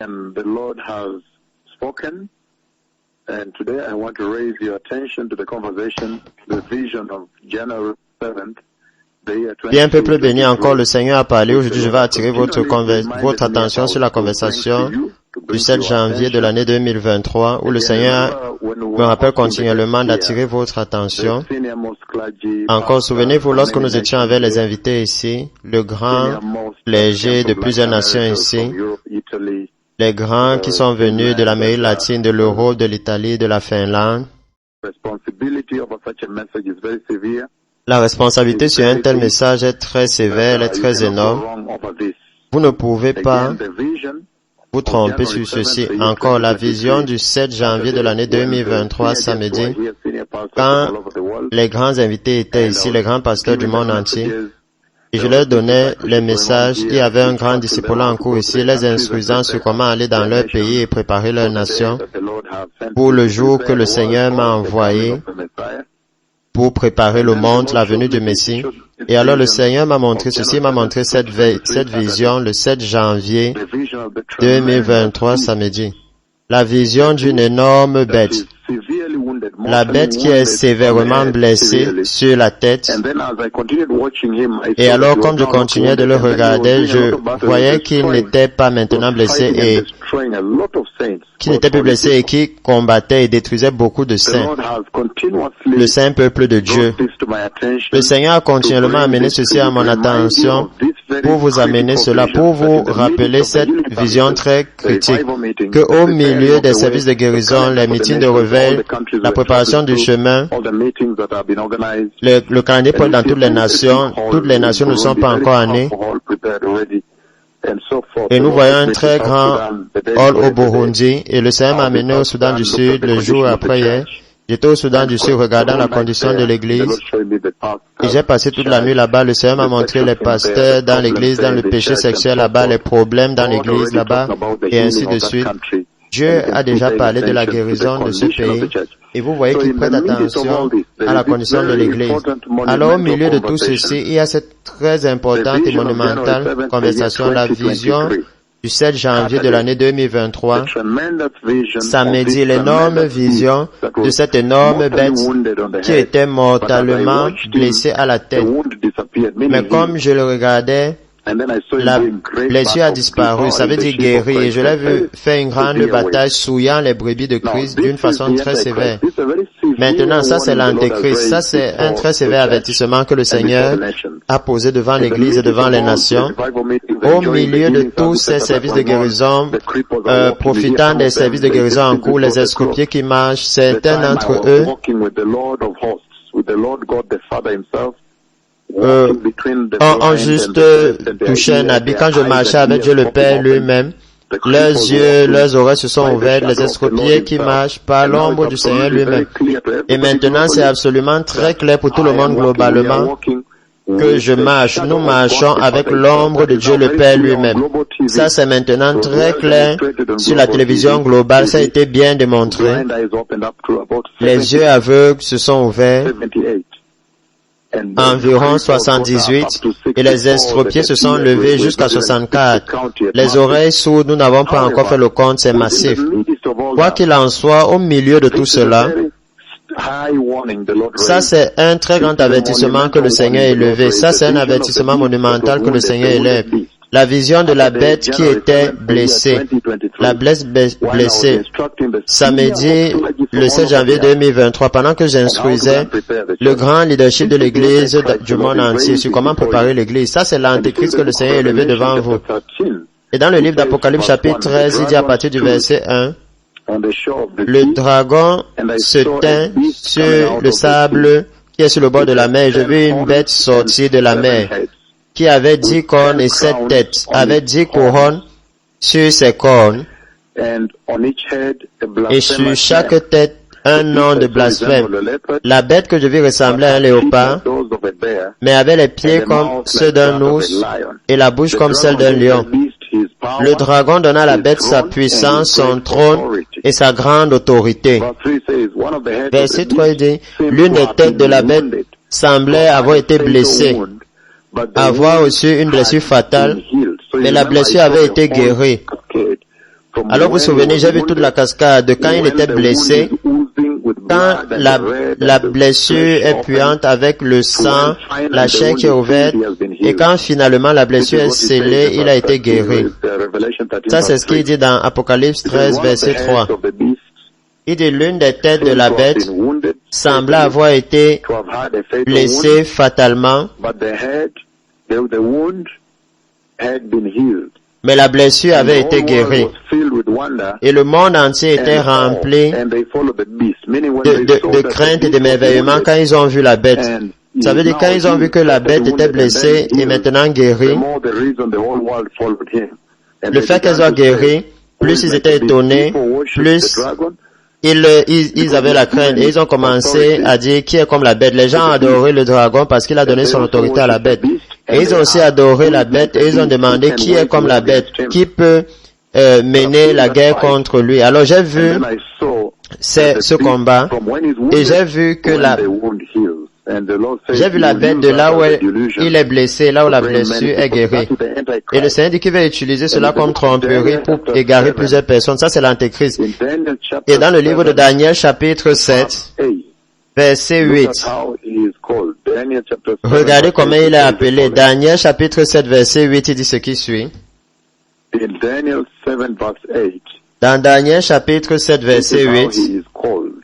And the Lord has spoken. And today I want to raise your attention to the conversation, the vision of January 7th. Bien, peuple béni, encore le Seigneur a parlé. Aujourd'hui, je vais attirer votre attention sur la conversation du 7 janvier de l'année 2023, où le Seigneur me rappelle continuellement d'attirer votre attention. Encore, souvenez-vous, lorsque nous étions avec les invités ici, le grand clergé de plusieurs nations ici, les grands qui sont venus de l'Amérique latine, de l'Europe, de l'Italie, de la Finlande, la responsabilité sur un tel message est très sévère, elle est très énorme. Vous ne pouvez pas vous tromper sur ceci. Encore, la vision du 7 janvier de l'année 2023, samedi, quand les grands invités étaient ici, les grands pasteurs du monde entier, et je leur donnais les messages. Il y avait un grand discipulat en cours ici, les instruisant sur comment aller dans leur pays et préparer leur nation pour le jour que le Seigneur m'a envoyé pour préparer le monde, la venue du Messie. Et alors le Seigneur m'a montré ceci, m'a montré cette vision le 7 janvier 2023, samedi. La vision d'une énorme bête. La bête qui est sévèrement blessée sur la tête. Et alors, comme je continuais de le regarder, je voyais qu'il n'était pas maintenant blessé et qui n'était plus blessé et qui combattait et détruisait beaucoup de saints. Le saint peuple de Dieu. Le Seigneur a continuellement amené ceci à mon attention pour vous amener cela, pour vous rappeler cette vision très critique, que au milieu des services de guérison, les meetings de réveil, la préparation du chemin, le calendrier pour dans toutes les nations ne sont pas encore nées. Et nous voyons un très grand hall au Burundi, et le Seigneur m'a amené au Soudan du Sud le jour après hier. J'étais au Soudan du Sud regardant la condition de l'église et j'ai passé toute la nuit là-bas. Le Seigneur m'a montré les pasteurs dans l'église, dans le péché sexuel là-bas, les problèmes dans l'église là-bas et ainsi de suite. Dieu a déjà parlé de la guérison de ce pays et vous voyez qu'il prête attention à la condition de l'église. Alors au milieu de tout ceci, il y a cette très importante et monumentale conversation, la vision du 7 janvier de l'année 2023, samedi, l'énorme vision de cette énorme bête qui était mortellement blessée à la tête. Mais comme je le regardais, la blessure a disparu, ça veut dire guéri, et je l'ai vu faire une grande bataille souillant les brebis de Christ d'une façon très sévère. Maintenant, ça c'est l'antéchrist, ça c'est un très sévère avertissement que le Seigneur a posé devant l'Église et devant les nations. Au milieu de tous ces services de guérison, profitant des services de guérison en cours, les escropiers qui marchent, certains d'entre eux ont juste touché un habit. Quand je marchais avec Dieu le Père lui-même, leurs yeux, leurs oreilles se sont ouvertes, les escropiers qui marchent par l'ombre du Seigneur lui-même. Et maintenant, c'est absolument très clair pour tout le monde globalement que je marche. Nous marchons avec l'ombre de Dieu le Père lui-même. Ça, c'est maintenant très clair sur la télévision globale. Ça a été bien démontré. Les yeux aveugles se sont ouverts. Environ 78 et les estropiés se sont levés jusqu'à 64. Les oreilles sourdes, nous n'avons pas encore fait le compte, c'est massif. Quoi qu'il en soit, au milieu de tout cela, ça c'est un très grand avertissement que le Seigneur a élevé. Ça c'est un avertissement monumental que le Seigneur élève. La vision de la bête qui était blessée. La blessée. Samedi, le 7 janvier 2023, pendant que j'instruisais le grand leadership de l'Église du monde entier sur comment préparer l'Église. Ça, c'est l'antéchrist que le Seigneur a élevé devant vous. Et dans le livre d'Apocalypse chapitre 13, il dit à partir du verset 1, le dragon se tint sur le sable qui est sur le bord de la mer. Je vis une bête sortir de la mer qui avait 10 cornes et 7 têtes, avait 10 couronnes sur ses cornes, et sur chaque tête un nom de blasphème. La bête que je vis ressemblait à un léopard, mais avait les pieds comme ceux d'un ours et la bouche comme celle d'un lion. Le dragon donna à la bête sa puissance, son trône et sa grande autorité. Verset 3 dit, l'une des têtes de la bête semblait avoir été blessée, avoir reçu une blessure fatale, mais la blessure avait été guérie. Alors vous vous souvenez, j'ai vu toute la cascade de quand il était blessé, quand la blessure est puante avec le sang, la chair qui est ouverte, et quand finalement la blessure est scellée, il a été guéri. Ça, c'est ce qu'il dit dans Apocalypse 13, verset 3. Il dit, l'une des têtes de la bête semblait avoir été blessée fatalement, mais la blessure avait été guérie. Et le monde entier était rempli de crainte et d'émerveillement quand ils ont vu la bête. Ça veut dire quand ils ont vu que la bête était blessée et maintenant guérie, le fait qu'elle soit guérie, plus ils étaient étonnés, plus ils avaient la crainte et ils ont commencé à dire qui est comme la bête. Les gens ont adoré le dragon parce qu'il a donné son autorité à la bête. Et ils ont aussi adoré la bête et ils ont demandé qui est comme la bête, qui peut mener la guerre contre lui. Alors j'ai vu ce combat et j'ai vu que j'ai vu la bête de là où il est blessé, là où la blessure est guérie. Et le Seigneur dit qu'il va utiliser cela comme tromperie pour égarer plusieurs personnes. Ça, c'est l'Antéchrist. Et dans le livre de Daniel, chapitre 7, verset 8, regardez comment il est appelé. Daniel, chapitre 7, verset 8, il dit ce qui suit. Dans Daniel, chapitre 7, verset 8,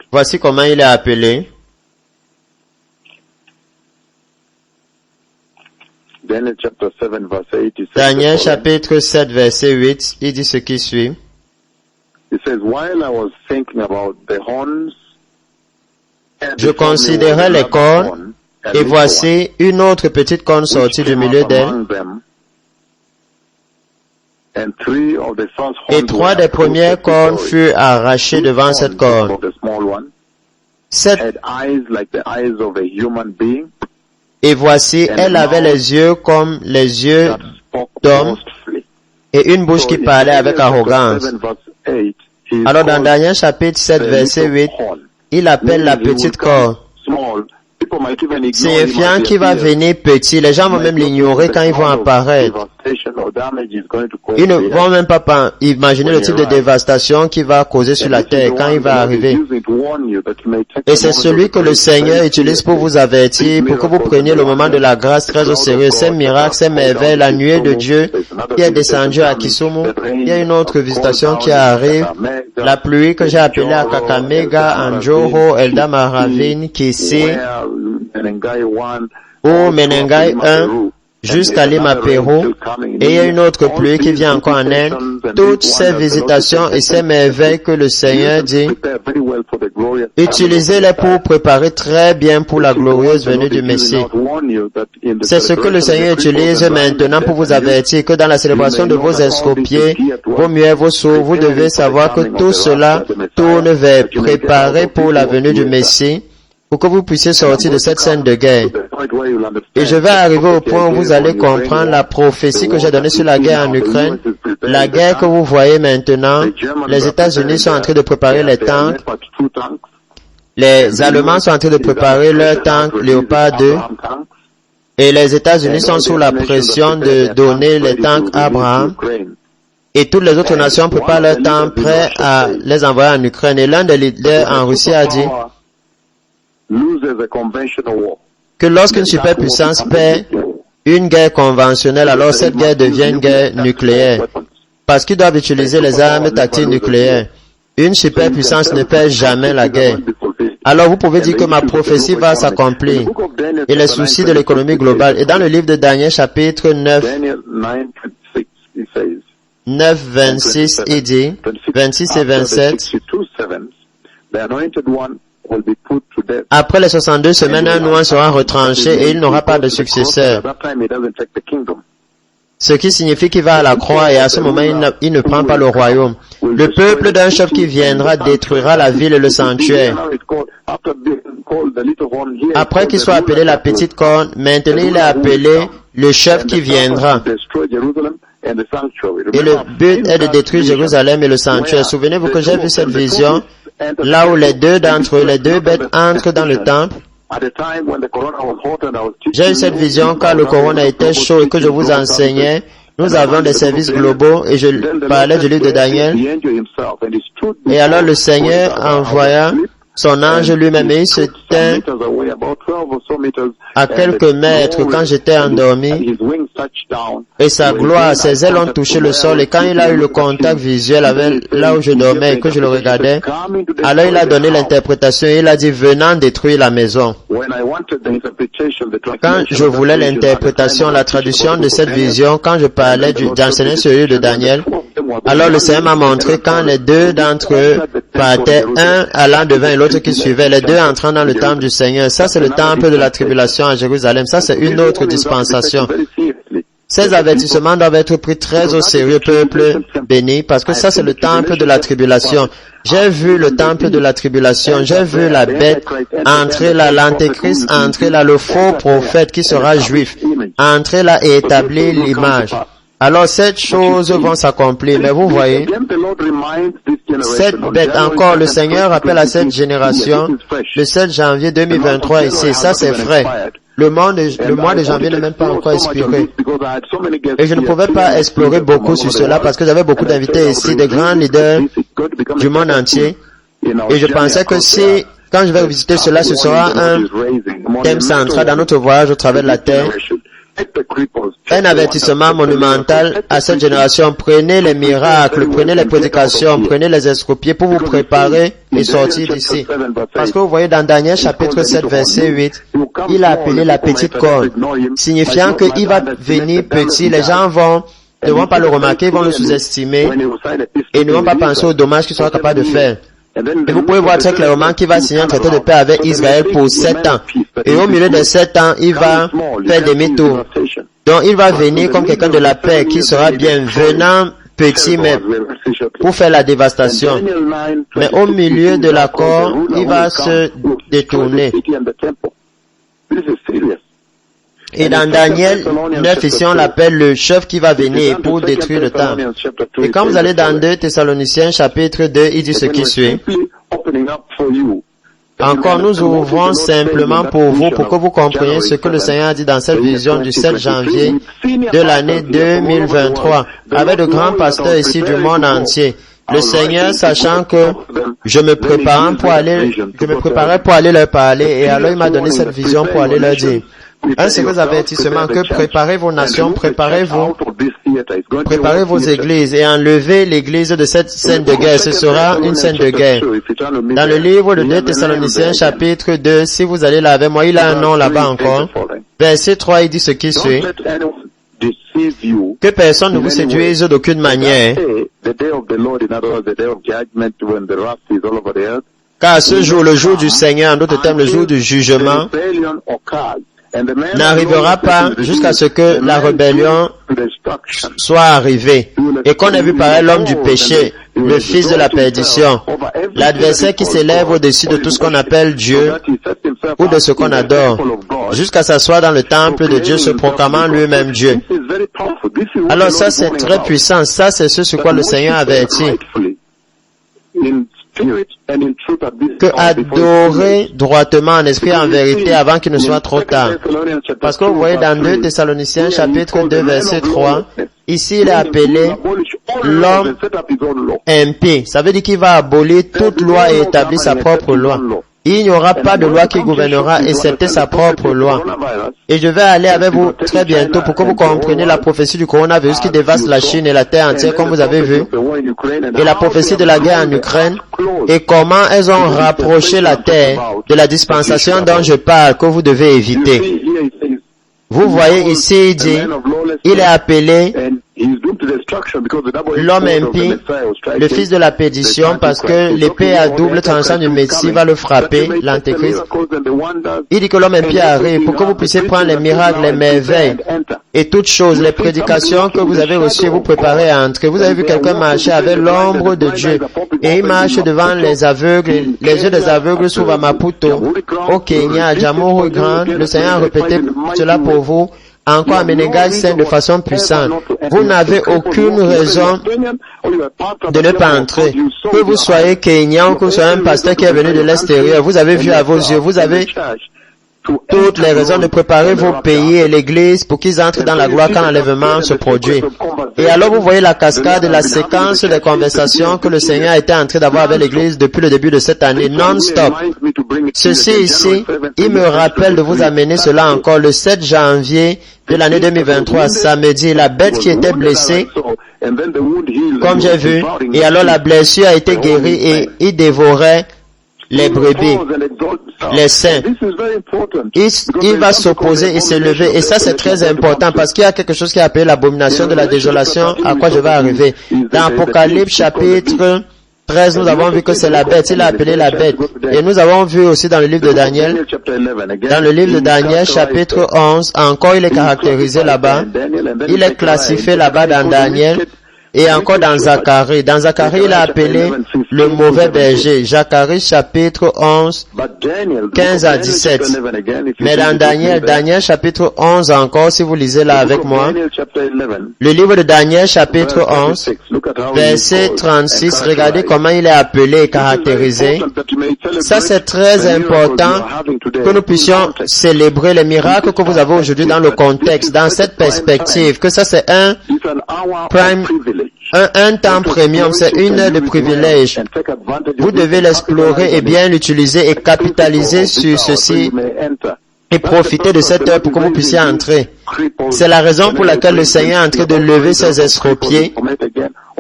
voici comment il est appelé. Daniel chapitre 7 verset 8, il dit ce qui suit. Je considérais les cornes, et voici une autre petite corne sortie du milieu d'elle. Et 3 des premières cornes furent arrachées devant cette corne. Et voici, elle avait les yeux comme les yeux d'homme et une bouche qui parlait avec arrogance. Alors dans Daniel chapitre 7 verset 8, il appelle la petite corne, signifiant qu'il va venir petit. Les gens vont même l'ignorer quand ils vont apparaître. Ils ne vont même pas imaginer le type de dévastation qu'il va causer sur la terre quand il va arriver. Et c'est celui que le Seigneur utilise pour vous avertir, pour que vous preniez le moment de la grâce très au sérieux. Ces miracles, ces merveilles, la nuée de Dieu qui est descendue à Kisumu. Il y a une autre visitation qui arrive. La pluie que j'ai appelée à Kakamega, Anjoho, Eldama Ravine, Kisi, ou Menengai 1, jusqu'à Lima Pérou, et il y a une autre pluie qui vient encore en Inde. Toutes ces visitations et ces merveilles que le Seigneur dit, utilisez-les pour préparer très bien pour la glorieuse venue du Messie. C'est ce que le Seigneur utilise maintenant pour vous avertir que dans la célébration de vos estropiés, vos muets, vos sourds, vous devez savoir que tout cela tourne vers préparer pour la venue du Messie, pour que vous puissiez sortir de cette scène de guerre. Et je vais arriver au point où vous allez comprendre la prophétie que j'ai donnée sur la guerre en Ukraine. La guerre que vous voyez maintenant, les États-Unis sont en train de préparer les tanks. Les Allemands sont en train de préparer leurs tanks Léopard 2. Et les États-Unis sont sous la pression de donner les tanks Abraham. Et toutes les autres nations préparent leurs tanks prêts à les envoyer en Ukraine. Et l'un des leaders en Russie a dit que lorsqu'une superpuissance perd une guerre conventionnelle, alors cette guerre devient une guerre nucléaire. Parce qu'ils doivent utiliser les armes tactiques nucléaires. Une superpuissance ne perd jamais la guerre. Alors vous pouvez dire que ma prophétie va s'accomplir. Et les soucis de l'économie globale. Et dans le livre de Daniel chapitre 9, 26, il dit, 26 et 27, après les 62 semaines, un roi sera retranché et il n'aura pas de successeur. Ce qui signifie qu'il va à la croix et à ce moment, il ne prend pas le royaume. Le peuple d'un chef qui viendra détruira la ville et le sanctuaire. Après qu'il soit appelé la petite corne, maintenant il est appelé le chef qui viendra. Et le but est de détruire Jérusalem et le sanctuaire. Souvenez-vous que j'ai vu cette vision, là où les deux bêtes entrent dans le temple. J'ai eu cette vision quand le couronne était chaud et que je vous enseignais Nous avions des services globaux et je parlais du livre de Daniel. Et alors le Seigneur envoya son ange lui-même et il se tint à quelques mètres quand j'étais endormi et sa gloire, ses ailes ont touché le sol et quand il a eu le contact visuel avec là où je dormais et que je le regardais, alors il a donné l'interprétation et il a dit venant détruire la maison. Quand je voulais l'interprétation, la traduction de cette vision, quand je parlais d'enseigner celui de Daniel, alors le Seigneur m'a montré quand les deux d'entre eux partaient, un allant devant et l'autre qui suivait, les deux entrant dans le temple du Seigneur. Ça, c'est le temple de la tribulation à Jérusalem. Ça, c'est une autre dispensation. Ces avertissements doivent être pris très au sérieux, peuple béni, parce que ça, c'est le temple de la tribulation. J'ai vu le temple de la tribulation. J'ai vu la bête entrer là, l'antéchrist entrer là, le faux prophète qui sera juif, entrer là et établir l'image. Alors cette choses vont s'accomplir, mais vous voyez, cette bête, encore le Seigneur rappelle à cette génération, le 7 janvier 2023 ici, ça c'est frais. Le mois de janvier n'est même pas encore expiré. Et je ne pouvais pas explorer beaucoup sur cela parce que j'avais beaucoup d'invités ici, des grands leaders du monde entier. Et je pensais que si, quand je vais visiter cela, ce sera un thème central dans notre voyage au travers de la terre. Un avertissement monumental à cette génération. Prenez les miracles, prenez les prédications, prenez les estropiés pour vous préparer et sortir d'ici. Parce que vous voyez dans Daniel chapitre 7 verset 8, il a appelé la petite corne, signifiant qu'il va venir petit. Les gens ne vont pas le remarquer, ils vont le sous-estimer et ne vont pas penser aux dommages qu'il sera capable de faire. Et vous pouvez voir très clairement qu'il va signer un traité de paix avec Israël pour 7 ans. Et au milieu de 7 ans, il va faire demi-tour. Donc il va venir comme quelqu'un de la paix qui sera bienvenant petit, mais pour faire la dévastation. Mais au milieu de l'accord, il va se détourner. Et dans Daniel 9, ici, on l'appelle le chef qui va venir pour détruire le temple. Et quand vous allez dans 2 Thessaloniciens chapitre 2, il dit ce qui suit. Encore, nous ouvrons simplement pour vous, pour que vous compreniez ce que le Seigneur a dit dans cette vision du 7 janvier de l'année 2023, avec de grands pasteurs ici du monde entier. Le Seigneur, sachant que je me préparais pour aller leur parler, et alors il m'a donné cette vision pour aller leur dire. Un second avertissement que préparez vos nations, préparez vos églises et enlevez l'église de cette scène de guerre. Ce sera une scène de guerre. Dans le livre de 2 Thessaloniciens chapitre 2, si vous allez là avec moi, il a un nom là-bas encore. Verset 3, il dit ce qui suit. Que personne ne vous séduise d'aucune manière. Car ce jour, le jour du Seigneur, en d'autres termes, le jour du jugement, n'arrivera pas jusqu'à ce que la rébellion soit arrivée et qu'on ait vu paraître l'homme du péché, le fils de la perdition, l'adversaire qui s'élève au-dessus de tout ce qu'on appelle Dieu ou de ce qu'on adore, jusqu'à s'asseoir dans le temple de Dieu se proclamant lui-même Dieu. Alors ça c'est très puissant, ça c'est ce sur quoi le Seigneur avertit. Que adorer droitement en esprit et en vérité avant qu'il ne soit trop tard. Parce que vous voyez dans 2 Thessaloniciens chapitre 2 verset 3, ici il est appelé l'homme impie. Ça veut dire qu'il va abolir toute loi et établir sa propre loi. Il n'y aura pas de loi qui gouvernera excepté sa propre loi. Et je vais aller avec vous très bientôt pour que vous compreniez la prophétie du coronavirus qui dévaste la Chine et la terre entière, comme vous avez vu, et la prophétie de la guerre en Ukraine, et comment elles ont rapproché la terre de la dispensation dont je parle, que vous devez éviter. Vous voyez ici, il dit, il est appelé l'homme impie, le fils de la perdition, parce que l'épée à double tranchant du Messie va le frapper, l'antéchrist. Il dit que l'homme impie arrive pour que vous puissiez prendre les miracles, les merveilles et toutes choses, les prédications que vous avez reçues, vous préparez à entrer. Vous avez vu quelqu'un marcher avec l'ombre de Dieu et il marche devant les aveugles, les yeux des aveugles s'ouvrent à Maputo, au Kenya, à Jamhuri Grand. Le Seigneur a répété cela pour vous. Encore à Menengai Saint de façon puissante. Vous n'avez aucune raison de ne pas entrer. Que vous soyez Kenyan ou que vous soyez un pasteur qui est venu de l'extérieur, vous avez vu à vos yeux, vous avez toutes les raisons de préparer vos pays et l'Église pour qu'ils entrent dans la gloire quand l'enlèvement se produit. Et alors vous voyez la cascade, la séquence des conversations que le Seigneur était en train d'avoir avec l'Église depuis le début de cette année, non-stop. Ceci ici, il me rappelle de vous amener cela encore le 7 janvier de l'année 2023, samedi, la bête qui était blessée, comme j'ai vu, et alors la blessure a été guérie et il dévorait les brebis, les saints. Il va s'opposer et s'élever. Et ça, c'est très important parce qu'il y a quelque chose qui est appelé l'abomination de la désolation, à quoi je vais arriver. Dans Apocalypse chapitre 13, nous avons vu que c'est la bête. Il a appelé la bête. Et nous avons vu aussi dans le livre de Daniel, chapitre 11, encore il est caractérisé là-bas. Il est classifié là-bas dans Daniel. Et encore dans Zacharie. Dans Zacharie, il a appelé le mauvais berger. Zacharie chapitre 11, 15 à 17. Mais dans Daniel chapitre 11 encore, si vous lisez là avec moi, le livre de Daniel chapitre 11, verset 36, regardez comment il est appelé et caractérisé. Ça, c'est très important que nous puissions célébrer les miracles que vous avez aujourd'hui dans le contexte, dans cette perspective, que ça c'est un temps premium, c'est une heure de privilège. Vous devez l'explorer et bien l'utiliser et capitaliser sur ceci et profiter de cette heure pour que vous puissiez entrer. C'est la raison pour laquelle le Seigneur est en train de lever ses estropiés.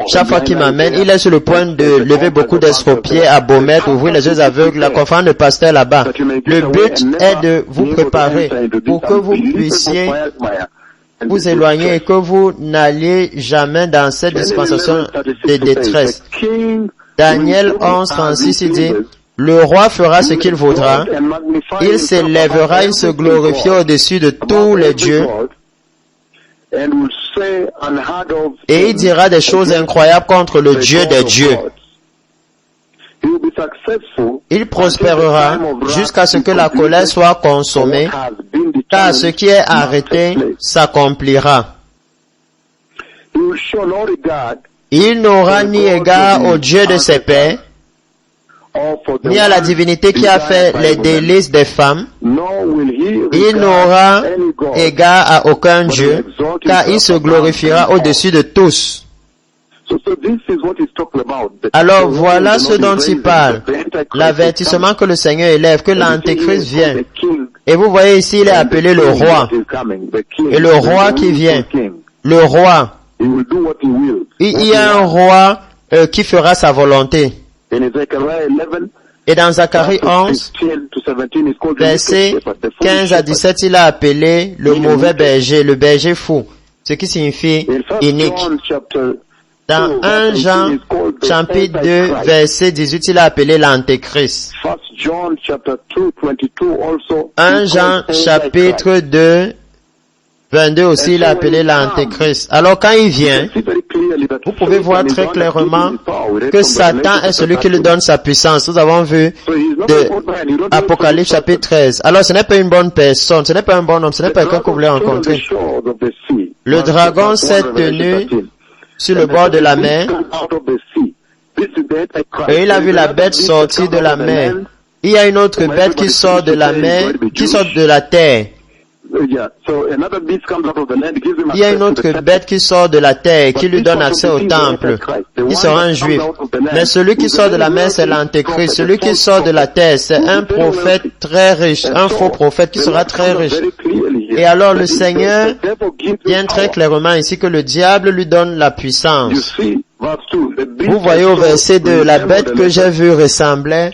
Chaque fois qu'il m'amène, il est sur le point de lever beaucoup d'estropiés à Beaumet, ouvrir les yeux aveugles, la conférence de pasteur là-bas. Le but est de vous préparer pour que vous puissiez vous éloigner et que vous n'alliez jamais dans cette dispensation de détresse. Daniel 11, 36, il dit, le roi fera ce qu'il voudra, il s'élèvera, il se glorifiera au-dessus de tous les dieux, et il dira des choses incroyables contre le Dieu des dieux. Il prospérera jusqu'à ce que la colère soit consommée, car ce qui est arrêté s'accomplira. Il n'aura ni égard au Dieu de ses pères, ni à la divinité qui a fait les délices des femmes. Il n'aura égard à aucun Dieu, car il se glorifiera au-dessus de tous. Alors voilà ce dont il parle, l'avertissement que le Seigneur élève, que l'Antéchrist vient. Et vous voyez ici, il est appelé le roi. Et le roi qui vient, le roi, il y a un roi qui fera sa volonté. Et dans Zacharie 11, versets 15 à 17, il a appelé le mauvais berger, le berger fou, ce qui signifie inique. Dans 1 Jean chapitre 2, verset 18, il a appelé l'Antéchrist. 1 Jean chapitre 2, 22 aussi, il a appelé l'Antéchrist. Alors quand il vient, vous pouvez voir très clairement que Satan est celui qui lui donne sa puissance. Nous avons vu de Apocalypse chapitre 13. Alors ce n'est pas une bonne personne, ce n'est pas un bon homme, ce n'est pas quelqu'un que vous voulez rencontrer. Le dragon s'est tenu sur le bord de la mer, et il a vu la bête sortir de la mer. Il y a une autre bête qui sort de la mer, qui sort de la terre. Il y a une autre bête qui sort de la terre, qui lui donne accès au temple. Il sera un juif. Mais celui qui sort de la mer, c'est l'Antéchrist. Celui qui sort de la terre, c'est un prophète très riche, un faux prophète qui sera très riche. Et alors le Seigneur vient très clairement ici que le diable lui donne la puissance. Vous voyez au verset 2, la bête que j'ai vue ressemblait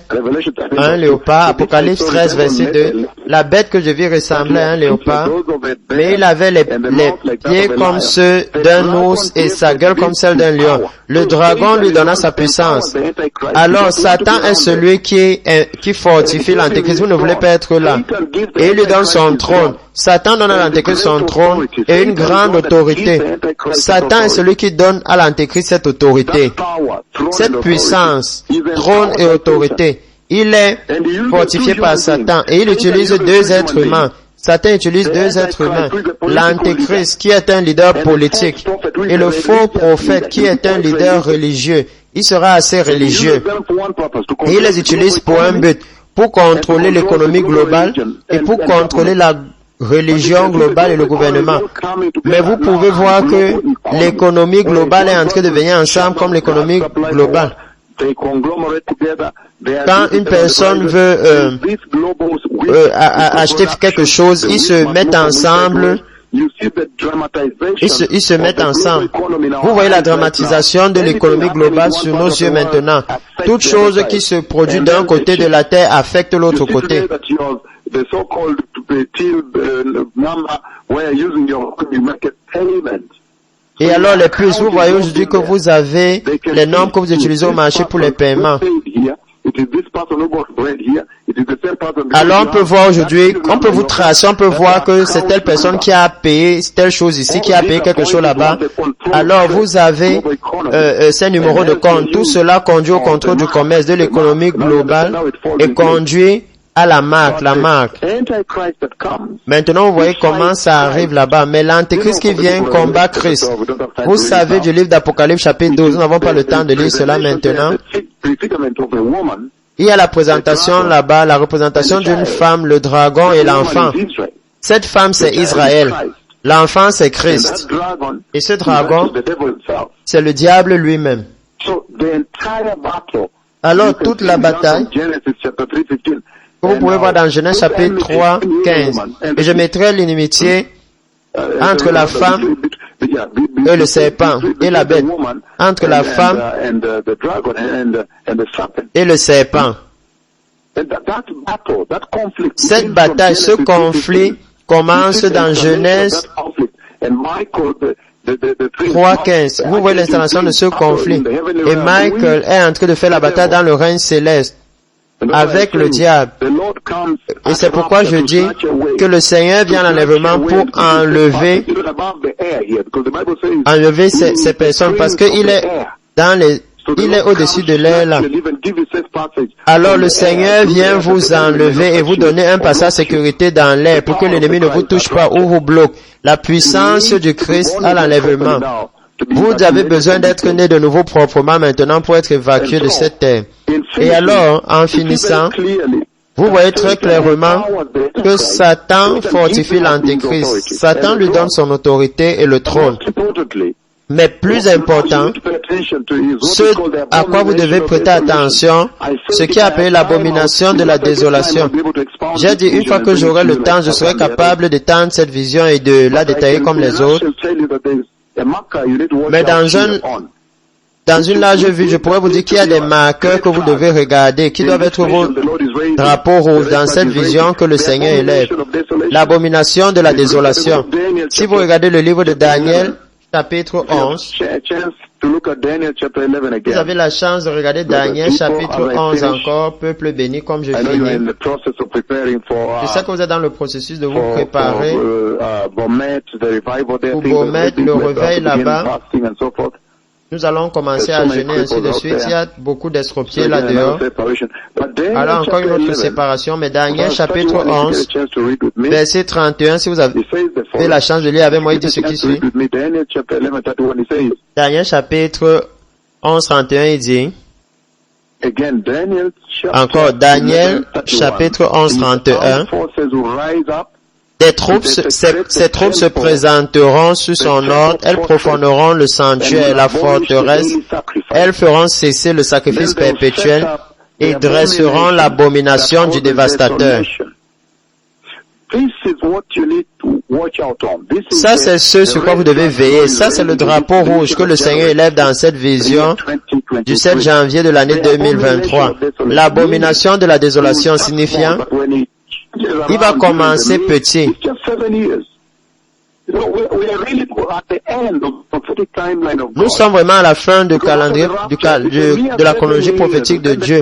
à un léopard. Apocalypse 13, verset 2. La bête que je vis ressemblait à un léopard, mais il avait les pieds comme ceux d'un ours et sa gueule comme celle d'un lion. Le dragon lui donna sa puissance. Alors Satan est celui qui fortifie l'Antéchrist. Vous ne voulez pas être là. Et il lui donne son trône. Satan donne à l'Antéchrist son trône et une grande autorité. Satan est celui qui donne à l'Antéchrist cette autorité, cette puissance, trône et autorité. Il est fortifié par Satan et il utilise deux êtres humains. Satan utilise deux êtres humains. L'Antéchrist qui est un leader politique et le faux prophète qui est un leader religieux. Il sera assez religieux. Et il les utilise pour un but, pour contrôler l'économie globale et pour contrôler la religion globale et le gouvernement. Mais vous pouvez voir que l'économie globale est en train de venir ensemble comme l'économie globale. Quand une personne veut acheter quelque chose, ils se mettent ensemble. Ils se mettent ensemble. Vous voyez la dramatisation de l'économie globale sur nos yeux maintenant. Toute chose qui se produit d'un côté de la terre affecte l'autre côté. Et alors les plus, vous voyez aujourd'hui que vous avez les normes que vous utilisez au marché pour les paiements. Alors on peut voir aujourd'hui, on peut vous tracer, on peut voir que c'est telle personne qui a payé telle chose ici, qui a payé quelque chose là-bas. Alors vous avez ces numéros de compte. Tout cela conduit au contrôle du commerce, de l'économie globale et conduit à la marque, Maintenant, vous voyez comment ça arrive là-bas. Mais l'Antéchrist qui vient combat Christ. Vous savez du livre d'Apocalypse chapitre 12, nous n'avons pas le temps de lire cela maintenant. Il y a la présentation là-bas, la représentation d'une femme, le dragon et l'enfant. Cette femme, c'est Israël. L'enfant, c'est Christ. Et ce dragon, c'est le diable lui-même. Alors, toute la bataille, vous pouvez voir dans Genèse chapitre 3, 15. Et je mettrai l'inimitié entre la femme et le serpent et la bête, entre la femme et le serpent. Cette bataille, ce conflit commence dans Genèse 3.15. Vous voyez l'installation de ce conflit. Et Michael est en train de faire la bataille dans le règne céleste avec le diable. Et c'est pourquoi je dis que le Seigneur vient à l'enlèvement pour enlever ces personnes, parce qu'il est il est au-dessus de l'air là. Alors le Seigneur vient vous enlever et vous donner un passage sécurité dans l'air pour que l'ennemi ne vous touche pas ou vous bloque. La puissance du Christ à l'enlèvement. Vous avez besoin d'être né de nouveau proprement maintenant pour être évacué de cette terre. Et alors, en finissant, vous voyez très clairement que Satan fortifie l'Antéchrist. Satan lui donne son autorité et le trône. Mais plus important, ce à quoi vous devez prêter attention, ce qui est appelé l'abomination de la désolation. J'ai dit, une fois que j'aurai le temps, je serai capable d'étendre cette vision et de la détailler comme les autres. Mais dans une large vue, je pourrais vous dire qu'il y a des marqueurs que vous devez regarder, qui doivent être vos drapeaux rouges dans cette vision que le Seigneur élève. L'abomination de la désolation. Si vous regardez le livre de Daniel, chapitre 11, vous avez la chance de regarder Daniel, chapitre 11 encore, peuple béni, comme je finis. Je sais que vous êtes dans le processus de vous préparer pour Bomet, le réveil là-bas. Nous allons commencer à jeûner, ainsi de suite. Il y a beaucoup d'estropiés là-dehors. Alors encore une autre séparation, mais Daniel chapitre 11, verset 31, si vous avez la chance de lire avec moi, il dit ce qui suit. Daniel chapitre 11, 31, il dit, encore Daniel chapitre 11, 31, ces troupes se présenteront sous son ordre, elles profaneront le sanctuaire et la forteresse, elles feront cesser le sacrifice perpétuel et dresseront l'abomination du dévastateur. Ça, c'est ce sur quoi vous devez veiller. Ça, c'est le drapeau rouge que le Seigneur élève dans cette vision du 7 janvier de l'année 2023. L'abomination de la désolation signifiant il va commencer petit. Nous sommes vraiment à la fin du calendrier de la chronologie prophétique de Dieu.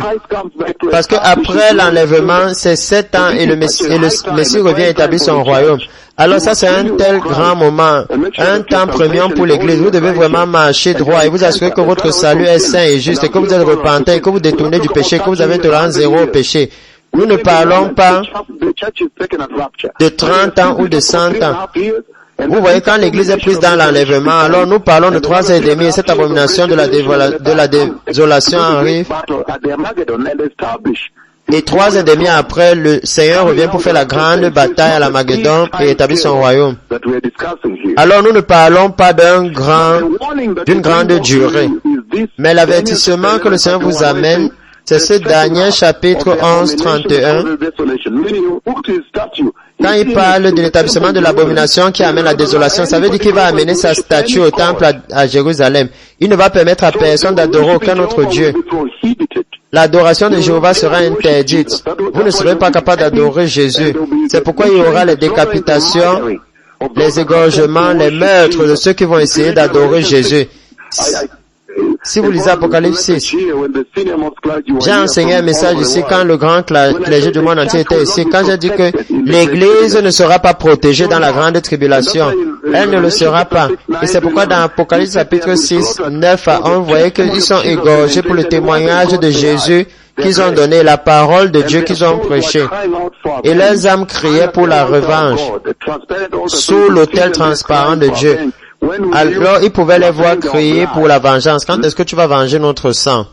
Parce que après l'enlèvement, c'est 7 ans et le Messie revient établir son royaume. Alors ça, c'est un tel grand moment, un temps premium pour l'Église. Vous devez vraiment marcher droit et vous assurer que votre salut est saint et juste, et que vous êtes repentant, et que vous détournez du péché, que vous avez tolérance zéro au péché. Nous ne parlons pas de 30 ans ou de 100 ans. Vous voyez, quand l'Église est prise dans l'enlèvement, alors nous parlons de 3 ans et demi et cette abomination de la désolation arrive. Et 3 ans et demi après, le Seigneur revient pour faire la grande bataille à l'Armageddon et établir son royaume. Alors nous ne parlons pas d'une grande durée. Mais l'avertissement que le Seigneur vous amène, c'est ce Daniel chapitre 11, 31. Quand il parle de l'établissement de l'abomination qui amène la désolation, ça veut dire qu'il va amener sa statue au temple à Jérusalem. Il ne va permettre à personne d'adorer aucun autre Dieu. L'adoration de Jéhovah sera interdite. Vous ne serez pas capable d'adorer Jésus. C'est pourquoi il y aura les décapitations, les égorgements, les meurtres de ceux qui vont essayer d'adorer Jésus. Si vous lisez Apocalypse 6, j'ai enseigné un message ici quand le grand clergé du monde entier était ici, quand j'ai dit que l'Église ne sera pas protégée dans la grande tribulation. Elle ne le sera pas. Et c'est pourquoi dans Apocalypse chapitre 6, 9 à 11, vous voyez qu'ils sont égorgés pour le témoignage de Jésus qu'ils ont donné, la parole de Dieu qu'ils ont prêchée. Et leurs âmes criaient pour la revanche sous l'autel transparent de Dieu. Alors, ils pouvaient les voir crier pour la vengeance. Quand est-ce que tu vas venger notre sang?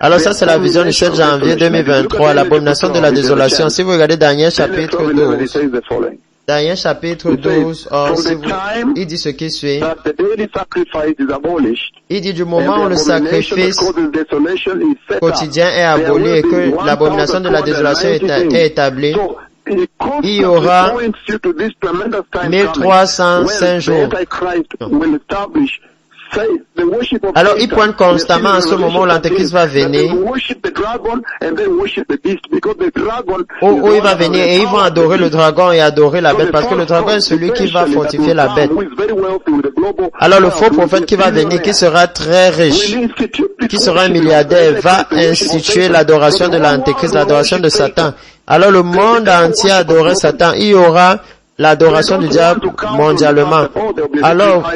Alors ça, c'est la vision du 7 janvier 2023, l'abomination de la désolation. Si vous regardez Daniel chapitre 12, Daniel chapitre 12, il dit ce qui suit. Il dit du moment où le sacrifice quotidien est aboli et que l'abomination de la désolation est établie, il y aura 1305 jours. Alors, il pointe constamment à ce moment où l'Antéchrist va venir, où il va venir et ils vont adorer le dragon et adorer la bête, parce que le dragon est celui qui va fortifier la bête. Alors, le faux prophète qui va venir, qui sera très riche, qui sera un milliardaire, va instituer l'adoration de l'Antéchrist, l'adoration de Satan. Alors, le monde entier adorait Satan. Il y aura l'adoration du diable mondialement. Alors,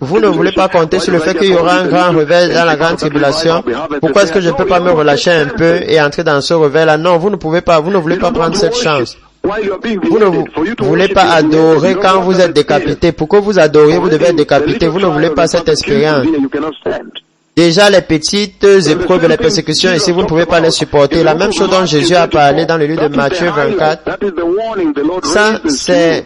vous ne voulez pas compter sur le fait qu'il y aura un grand réveil dans la grande tribulation. Pourquoi est-ce que je ne peux pas me relâcher un peu et entrer dans ce réveil-là? Non, vous ne pouvez pas, vous ne voulez pas prendre cette chance. Vous ne voulez pas adorer quand vous êtes décapité. Pour que vous adoriez, vous devez être décapité. Vous ne voulez pas cette expérience. Déjà, les petites épreuves et les persécutions ici, vous ne pouvez pas les supporter. La même chose dont Jésus a parlé dans le livre de Matthieu 24. Ça, c'est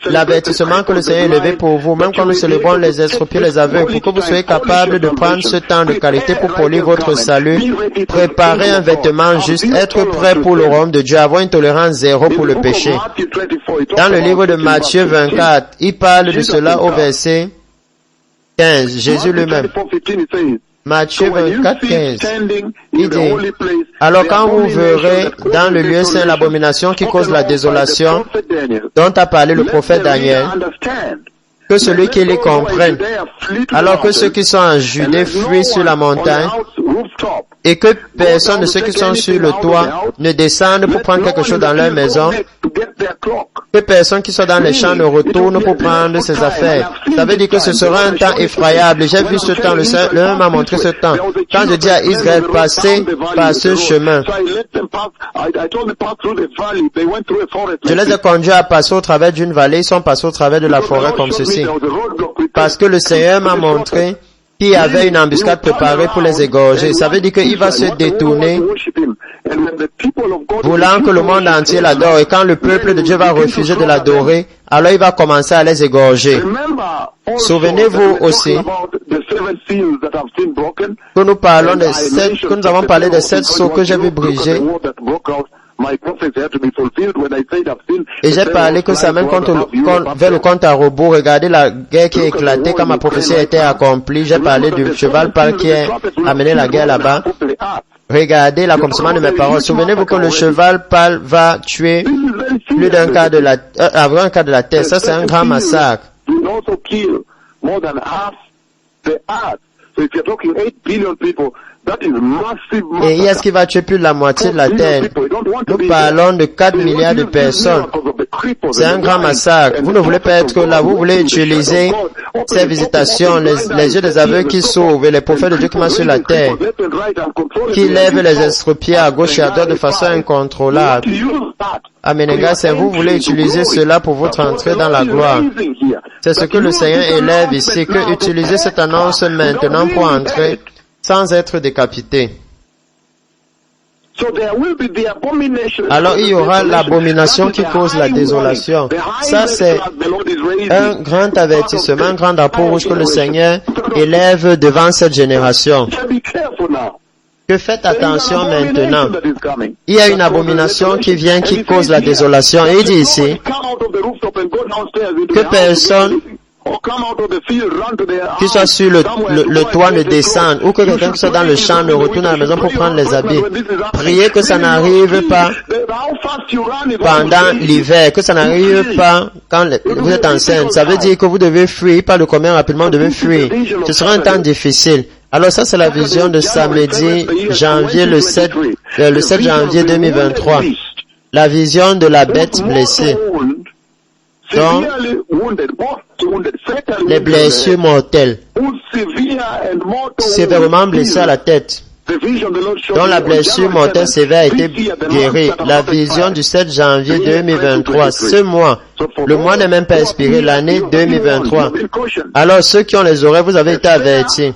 l'avertissement que le Seigneur a élevé pour vous, même quand nous célébrons les estropiés, les aveugles, pour que vous soyez capables de prendre ce temps de qualité pour polir votre salut, préparer un vêtement juste, être prêt pour le royaume de Dieu, avoir une tolérance zéro pour le péché. Dans le livre de Matthieu 24, il parle de cela au verset 15, Jésus lui-même. Matthieu 24, 15. Il dit, alors quand vous verrez dans le lieu saint l'abomination qui cause la désolation, dont a parlé le prophète Daniel, que celui qui les comprenne, alors que ceux qui sont en Judée fuient sur la montagne, et que personne de ceux qui sont sur le toit ne descendent pour prendre quelque chose dans leur maison, que personne qui soit dans les champs ne retourne pour prendre ses affaires. Ça veut dire que ce sera un temps effroyable. J'ai vu ce temps, le Seigneur m'a montré ce temps. Quand je dis à Israël, passez par ce chemin, je les ai conduits à passer au travers d'une vallée, ils sont passés au travers de la forêt comme ceci. Parce que le Seigneur m'a montré qu'il y avait une embuscade préparée pour les égorger. Ça veut dire qu'il va se détourner, voulant que le monde entier l'adore. Et quand le peuple de Dieu va refuser de l'adorer, alors il va commencer à les égorger. Souvenez-vous aussi que nous parlons des que nous avons parlé des 7 sceaux que j'ai vu briser. Et j'ai parlé que ça mène vers le compte à rebours. Regardez la guerre qui a éclaté quand ma prophétie a été accomplie. J'ai parlé du cheval pâle qui a amené la guerre là-bas. Regardez l'accomplissement de mes paroles. Souvenez-vous que le cheval pâle va tuer plus d'un quart de la terre. Ça, c'est un grand massacre. Et il y a ce qui va tuer plus de la moitié de la terre. Nous parlons de 4 milliards de personnes. C'est un grand massacre. Vous ne voulez pas être là. Vous voulez utiliser ces visitations, les yeux des aveugles qui s'ouvrent et les prophètes de Dieu qui marchent sur la terre, qui lèvent les estropiés à gauche et à droite de façon incontrôlable. Amenengas, vous voulez utiliser cela pour votre entrée dans la gloire. C'est ce que le Seigneur élève ici, que utiliser cette annonce maintenant pour entrer sans être décapité. Alors il y aura l'abomination qui cause la désolation. Ça c'est un grand avertissement, un grand drapeau rouge que le Seigneur élève devant cette génération. Que faites attention maintenant. Il y a une abomination qui vient, qui cause la désolation. Et il dit ici que personne qui soit sur le toit ne descende, ou que quelqu'un qui soit dans le champ ne retourne à la maison pour prendre les habits. Priez que ça n'arrive pas pendant l'hiver, que ça n'arrive pas quand vous êtes enceinte. Ça veut dire que vous devez fuir. Il parle de combien rapidement vous devez fuir. Ce sera un temps difficile. Alors ça, c'est la vision de samedi, janvier, le 7 janvier 2023. La vision de la bête blessée. Donc, les blessures mortelles, sévèrement blessées à la tête, dont la blessure mortelle sévère a été guérie. La vision du 7 janvier 2023, ce mois, le mois n'est même pas expiré, l'année 2023. Alors ceux qui ont les oreilles, vous avez été avertis.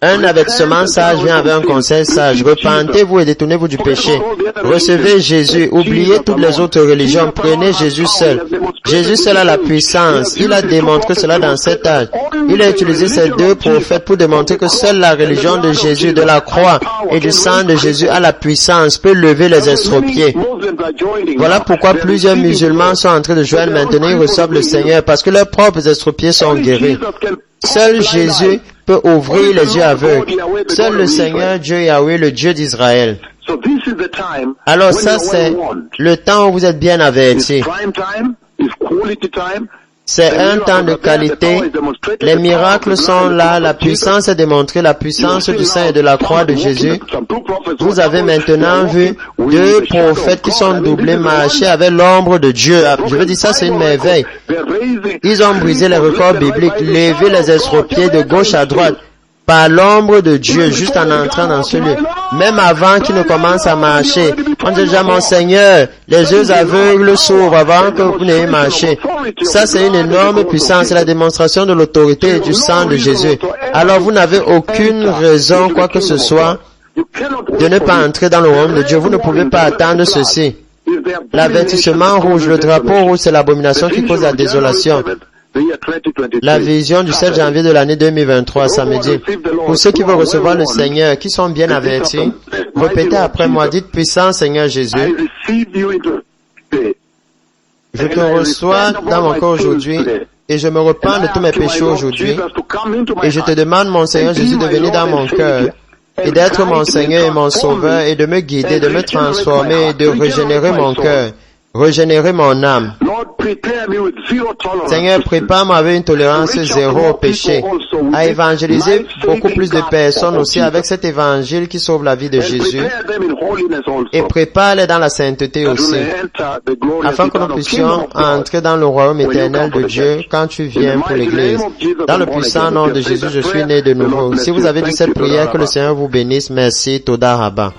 Un avertissement sage vient avec un conseil sage. Repentez-vous et détournez-vous du péché. Recevez Jésus. Oubliez toutes les autres religions. Prenez Jésus seul. Jésus seul a la puissance. Il a démontré cela dans cet âge. Il a utilisé ces deux prophètes pour démontrer que seule la religion de Jésus, de la croix et du sang de Jésus a la puissance, peut lever les estropiés. Voilà pourquoi plusieurs musulmans sont en train de joindre maintenant. Ils reçoivent le Seigneur parce que leurs propres estropiés sont guéris. Seul Jésus peut ouvrir les yeux aveugles. Seul le Seigneur Dieu Yahweh, le Dieu d'Israël. Alors ça, c'est le temps où vous êtes bien avertis. C'est un temps de qualité. Les miracles sont là, la puissance est démontrée, la puissance du sang et de la croix de Jésus. Vous avez maintenant vu deux prophètes qui sont doublés marcher avec l'ombre de Dieu. Je veux dire, ça c'est une merveille. Ils ont brisé les records bibliques, levé les estropiés de gauche à droite par l'ombre de Dieu, juste en entrant dans ce lieu. Même avant qu'ils ne commencent à marcher, on dit déjà, mon Seigneur, les yeux aveugles s'ouvrent avant que vous n'ayez marché. Ça, c'est une énorme puissance, c'est la démonstration de l'autorité et du sang de Jésus. Alors, vous n'avez aucune raison, quoi que ce soit, de ne pas entrer dans le royaume de Dieu. Vous ne pouvez pas attendre ceci. L'avertissement rouge, le drapeau rouge, c'est l'abomination qui cause la désolation. La vision du 7 janvier de l'année 2023, samedi. Pour ceux qui veulent recevoir le Seigneur, qui sont bien avertis, répétez après moi, dites puissant Seigneur Jésus. Je te reçois dans mon corps aujourd'hui et je me repens de tous mes péchés aujourd'hui. Et je te demande, mon Seigneur Jésus, de venir dans mon cœur et d'être mon Seigneur et mon Sauveur et de me guider, de me transformer et de régénérer mon cœur. Régénérer mon âme. Seigneur, prépare-moi avec une tolérance zéro au péché, à évangéliser beaucoup plus de personnes aussi avec cet évangile qui sauve la vie de Jésus, et prépare-les dans la sainteté aussi, afin que nous puissions entrer dans le royaume éternel de Dieu quand tu viens pour l'Église. Dans le puissant nom de Jésus, je suis né de nouveau. Si vous avez dit cette prière, que le Seigneur vous bénisse. Merci. Toda Rabba.